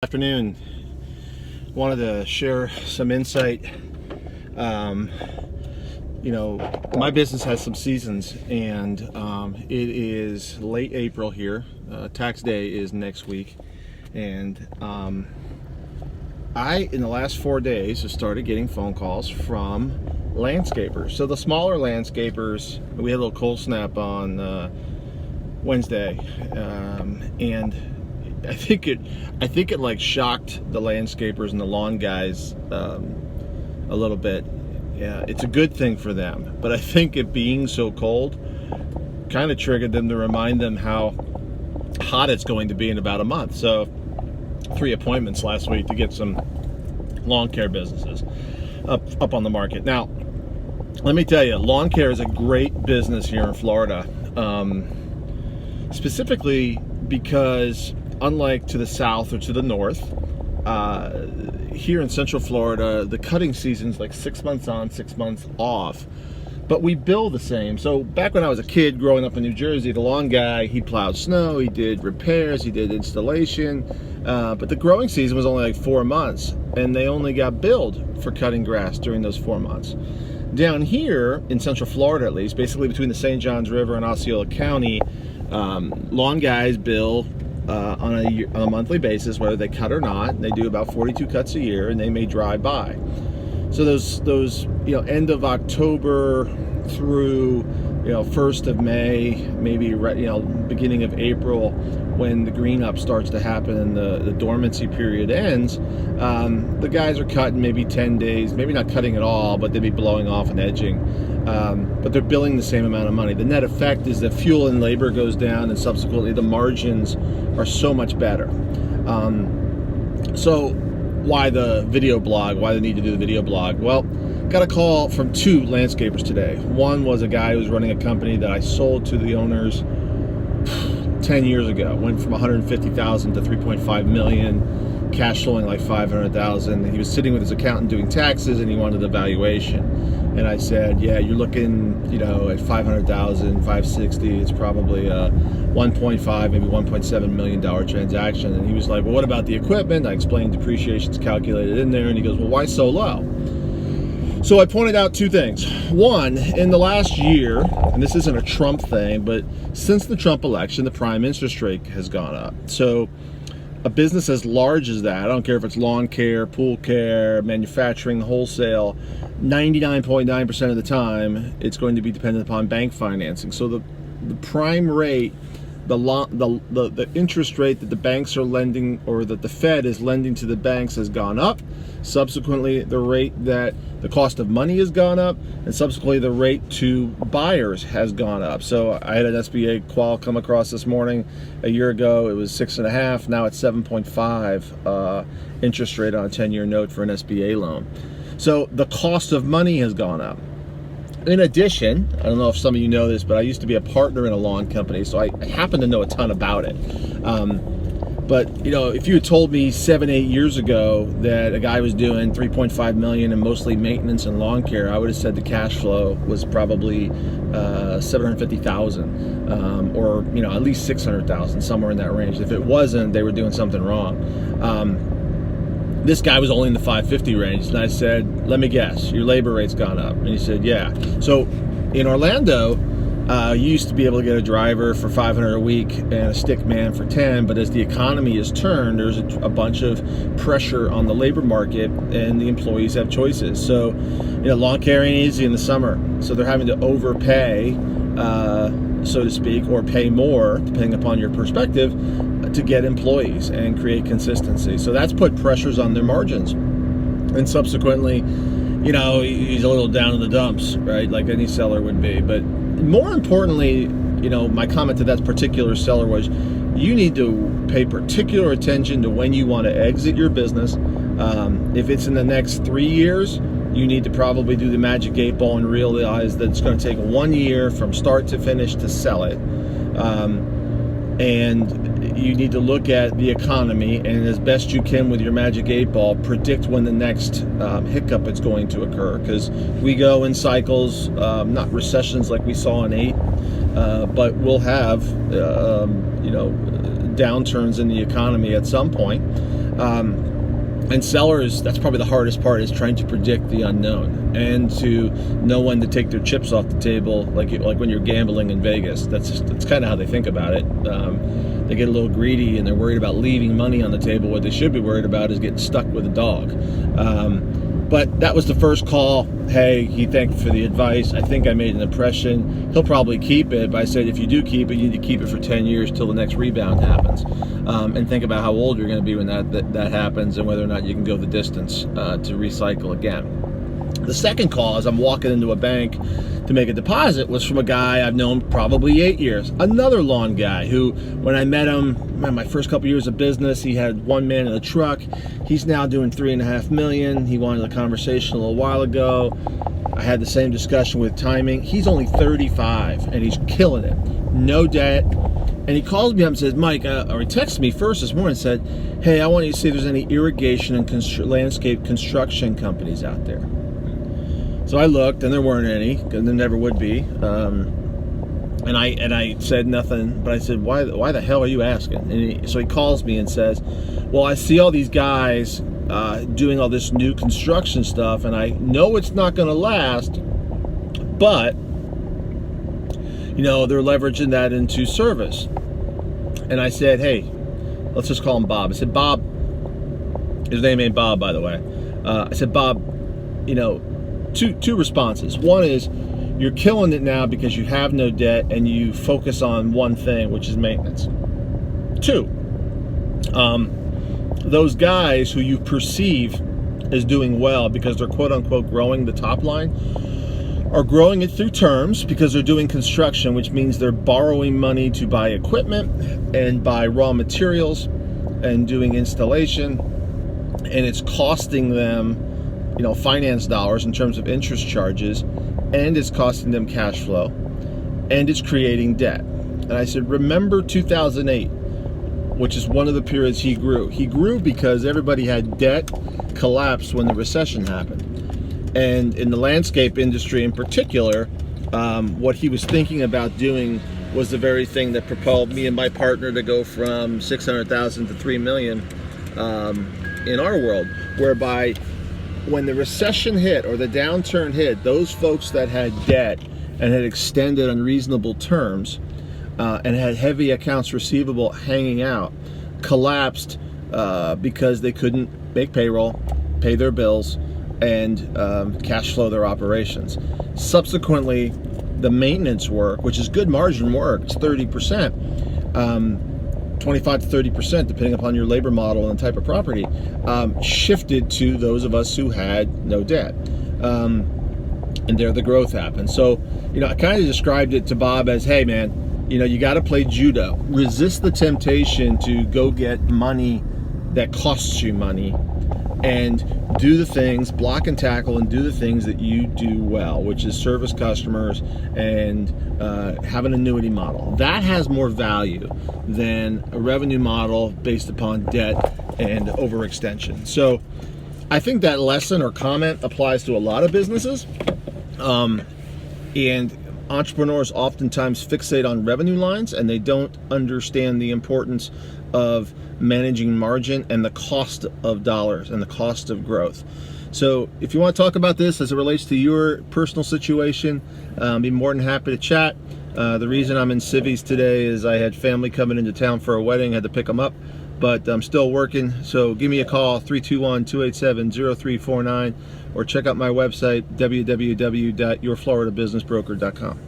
Afternoon. Wanted to share some insight. My business has some seasons, and it is late April here. Tax day is next week, and in the last 4 days, have started getting phone calls from landscapers. So the smaller landscapers, we had a little cold snap on Wednesday, and I think it like shocked the landscapers and the lawn guys a little bit. Yeah, it's a good thing for them, but I think it being so cold kind of triggered them to remind them how hot it's going to be in about a month. So 3 appointments last week to get some lawn care businesses up on the market. Now, let me tell you, lawn care is a great business here in Florida, specifically because unlike to the south or to the north, here in Central Florida, the cutting season's like 6 months on, 6 months off, but we bill the same. So back when I was a kid growing up in New Jersey, the lawn guy, he plowed snow, he did repairs, he did installation, but the growing season was only like 4 months, and they only got billed for cutting grass during those 4 months. Down here in Central Florida, at least, basically between the St. Johns River and Osceola County, lawn guys bill on a monthly basis, whether they cut or not. They do about 42 cuts a year, and they may drive by. So those end of October through 1st of May, maybe beginning of April, when the green up starts to happen and the dormancy period ends, the guys are cutting maybe 10 days, maybe not cutting at all, but they'd be blowing off and edging. But they're billing the same amount of money. The net effect is that fuel and labor goes down, and subsequently the margins are so much better. So why the video blog? Why the need to do the video blog? Well, got a call from 2 landscapers today. One was a guy who was running a company that I sold to the owners 10 years ago. Went from $150,000 to $3.5 million, cash flowing like $500,000. He was sitting with his accountant doing taxes, and he wanted a valuation. And I said, yeah, you're looking, at $500,000, $560,000. It's probably a 1.5, maybe $1.7 million transaction. And he was like, well, what about the equipment? I explained depreciation's calculated in there, and he goes, well, why so low? So I pointed out 2 things. One, in the last year, and this isn't a Trump thing, but since the Trump election, the prime interest rate has gone up. So a business as large as that, I don't care if it's lawn care, pool care, manufacturing, wholesale, 99.9% of the time, it's going to be dependent upon bank financing. So the prime rate, the interest rate that the banks are lending, or that the Fed is lending to the banks, has gone up. Subsequently, the rate that the cost of money has gone up, and subsequently the rate to buyers has gone up. So I had an SBA qual come across this morning. A year ago it was 6.5. Now it's 7.5 interest rate on a 10-year note for an SBA loan. So the cost of money has gone up. In addition, I don't know if some of you know this, but I used to be a partner in a lawn company, so I happen to know a ton about it. But if you had told me 7-8 years ago that a guy was doing $3.5 million and mostly maintenance and lawn care, I would have said the cash flow was probably $750,000, or at least $600,000, somewhere in that range. If it wasn't, they were doing something wrong. This guy was only in the 550 range, and I said, let me guess, your labor rate's gone up. And he said, yeah. So in Orlando, you used to be able to get a driver for $500 a week and a stick man for $10, but as the economy has turned, there's a bunch of pressure on the labor market, and the employees have choices. So lawn care ain't easy in the summer, so they're having to overpay, so to speak, or pay more, depending upon your perspective, to get employees and create consistency. So that's put pressures on their margins. And subsequently, he's a little down in the dumps, right? Like any seller would be. But more importantly, my comment to that particular seller was, you need to pay particular attention to when you want to exit your business. If it's in the next 3 years, you need to probably do the magic 8 ball and realize that it's going to take 1 year from start to finish to sell it. And you need to look at the economy, and as best you can with your magic 8 ball, predict when the next hiccup is going to occur, because we go in cycles, not recessions like we saw in 8, but we'll have downturns in the economy at some point. And sellers, that's probably the hardest part, is trying to predict the unknown and to know when to take their chips off the table, like when you're gambling in Vegas. That's kind of how they think about it. They get a little greedy and they're worried about leaving money on the table. What they should be worried about is getting stuck with a dog. But that was the first call. Hey, he thanked me for the advice. I think I made an impression. He'll probably keep it, but I said, if you do keep it, you need to keep it for 10 years till the next rebound happens. And think about how old you're going to be when that happens, and whether or not you can go the distance to recycle again. The second call, as I'm walking into a bank to make a deposit, was from a guy I've known probably 8 years. Another lawn guy who, when I met him, my first couple years of business, he had one man in a truck. He's now doing $3.5 million. He wanted a conversation a little while ago. I had the same discussion with timing. He's only 35 and he's killing it. No debt. And he calls me up and says, Mike, or he texted me first this morning and said, hey, I want you to see if there's any irrigation and landscape construction companies out there. So I looked, and there weren't any, because there never would be. And I said nothing, but I said, why the hell are you asking? And so he calls me and says, well, I see all these guys doing all this new construction stuff, and I know it's not going to last, but they're leveraging that into service. And I said, hey, let's just call him Bob. I said, Bob, his name ain't Bob, by the way. I said, Bob, two responses. One is, you're killing it now because you have no debt and you focus on one thing, which is maintenance. Two, those guys who you perceive as doing well because they're quote unquote growing the top line are growing it through terms because they're doing construction, which means they're borrowing money to buy equipment and buy raw materials and doing installation, and it's costing them finance dollars in terms of interest charges, and it's costing them cash flow, and it's creating debt. And I said, remember 2008, which is one of the periods he grew. He grew because everybody had debt collapse when the recession happened. And in the landscape industry in particular, what he was thinking about doing was the very thing that propelled me and my partner to go from 600,000 to 3 million in our world, whereby when the recession hit or the downturn hit, those folks that had debt and had extended unreasonable terms and had heavy accounts receivable hanging out collapsed because they couldn't make payroll, pay their bills, and cash flow their operations. Subsequently, the maintenance work, which is good margin work, it's 30%, 25 to 30%, depending upon your labor model and the type of property, shifted to those of us who had no debt. And there the growth happened. So, I kind of described it to Bob as, hey man, you got to play judo. Resist the temptation to go get money that costs you money, and do the things, block and tackle, and do the things that you do well, which is service customers and have an annuity model. That has more value than a revenue model based upon debt and overextension. So I think that lesson or comment applies to a lot of businesses. And entrepreneurs oftentimes fixate on revenue lines, and they don't understand the importance of managing margin and the cost of dollars and the cost of growth. So if you want to talk about this as it relates to your personal situation, be more than happy to chat. The reason I'm in Civvies today is I had family coming into town for a wedding, had to pick them up, but I'm still working. So give me a call, 321-287-0349, or check out my website, www.yourfloridabusinessbroker.com.